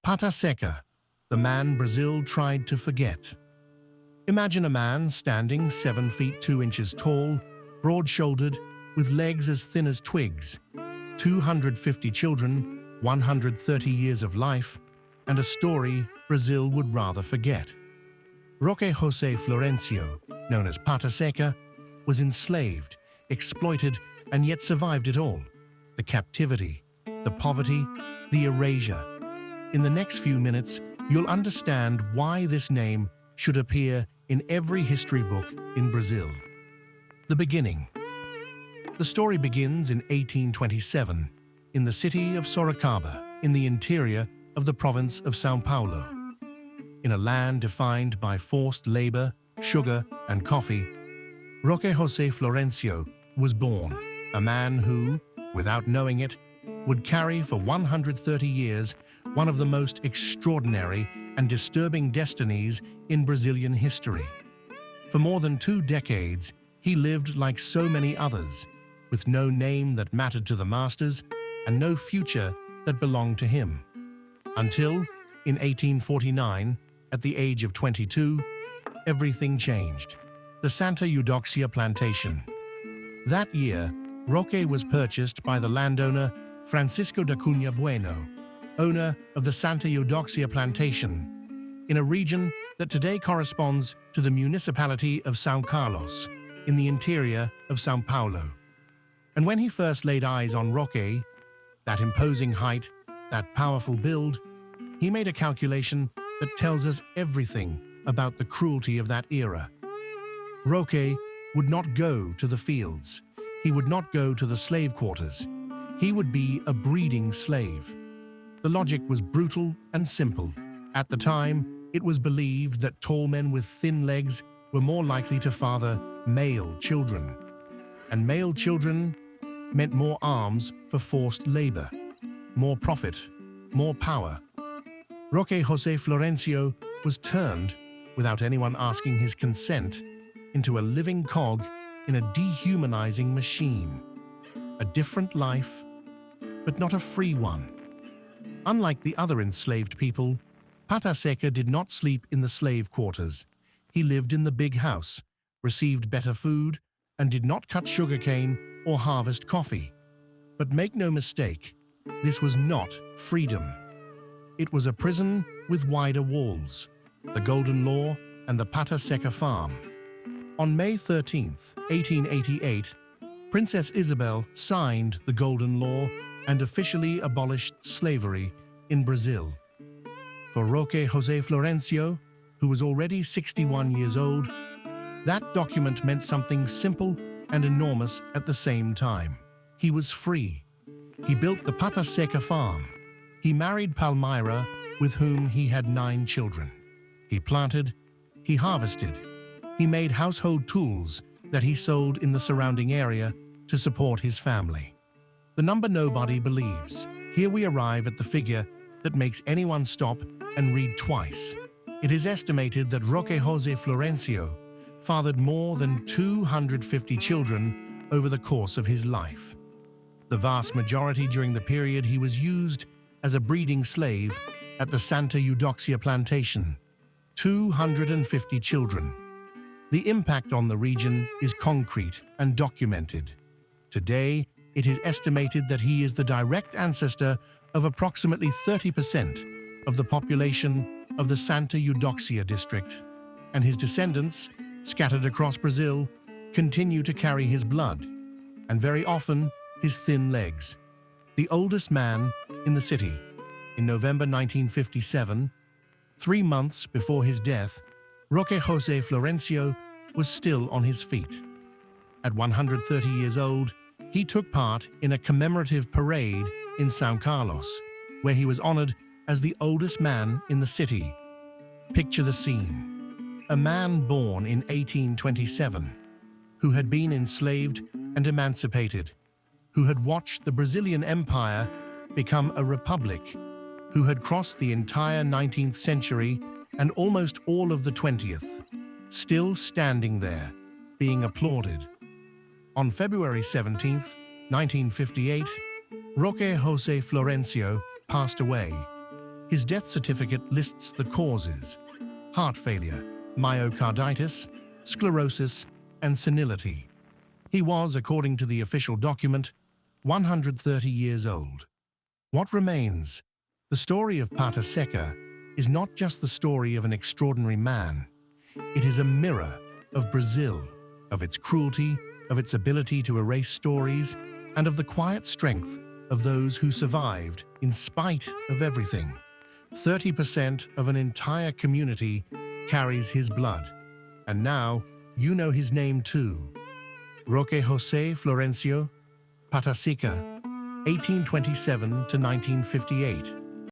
Pata Seca, the man Brazil tried to forget. Imagine a man standing 7 feet 2 inches tall, broad-shouldered, with legs as thin as twigs, 250 children, 130 years of life, and a story Brazil would rather forget. Roque José Florêncio, known as Pata Seca, was enslaved, exploited, and yet survived it all. The captivity, the poverty, the erasure. In the next few minutes, you'll understand why this name should appear in every history book in Brazil. The beginning. The story begins in 1827 in the city of Sorocaba, in the interior of the province of São Paulo. In a land defined by forced labor, sugar, and coffee, Roque José Florêncio was born, a man who, without knowing it, would carry for 130 years one of the most extraordinary and disturbing destinies in Brazilian history. For more than 2 decades, he lived like so many others, with no name that mattered to the masters and no future that belonged to him. Until, in 1849, at the age of 22, everything changed. The Santa Eudóxia plantation. That year, Roque was purchased by the landowner Francisco da Cunha Bueno, owner of the Santa Eudóxia plantation, in a region that today corresponds to the municipality of São Carlos, in the interior of São Paulo. And when he first laid eyes on Roque, that imposing height, that powerful build, he made a calculation that tells us everything about the cruelty of that era. Roque would not go to the fields. He would not go to the slave quarters. He would be a breeding slave. The logic was brutal and simple. At the time, it was believed that tall men with thin legs were more likely to father male children. And male children meant more arms for forced labor, more profit, more power. Roque José Florêncio was turned, without anyone asking his consent, into a living cog in a dehumanizing machine. A different life, but not a free one. Unlike the other enslaved people, Pata Seca did not sleep in the slave quarters. He lived in the big house, received better food, and did not cut sugarcane or harvest coffee. But make no mistake, this was not freedom. It was a prison with wider walls, the Golden Law and the Pata Seca farm. On May 13, 1888, Princess Isabel signed the Golden Law and officially abolished slavery in Brazil. For Roque José Florêncio, who was already 61 years old, that document meant something simple and enormous at the same time. He was free. He built the Pata Seca farm. He married Palmyra, with whom he had 9 children. He planted, he harvested, he made household tools that he sold in the surrounding area to support his family. The number nobody believes. Here we arrive at the figure that makes anyone stop and read twice. It is estimated that Roque José Florêncio fathered more than 250 children over the course of his life. The vast majority during the period he was used as a breeding slave at the Santa Eudóxia plantation. 250 children. The impact on the region is concrete and documented. Today, it is estimated that he is the direct ancestor of approximately 30% of the population of the Santa Eudóxia district, and his descendants, scattered across Brazil, continue to carry his blood, and very often his thin legs. The oldest man in the city, in November 1957, 3 months before his death, Roque José Florêncio was still on his feet. At 130 years old, he took part in a commemorative parade in São Carlos, where he was honored as the oldest man in the city. Picture the scene. A man born in 1827, who had been enslaved and emancipated, who had watched the Brazilian Empire become a republic, who had crossed the entire 19th century and almost all of the 20th, still standing there, being applauded. On February 17, 1958, Roque José Florêncio passed away. His death certificate lists the causes: heart failure, myocarditis, sclerosis, and senility. He was, according to the official document, 130 years old. What remains? The story of Pata Seca is not just the story of an extraordinary man. It is a mirror of Brazil, of its cruelty, of its ability to erase stories, and of the quiet strength of those who survived in spite of everything. 30% of an entire community carries his blood. And now, you know his name too. Roque José Florêncio, Pata Seca, 1827 to 1958.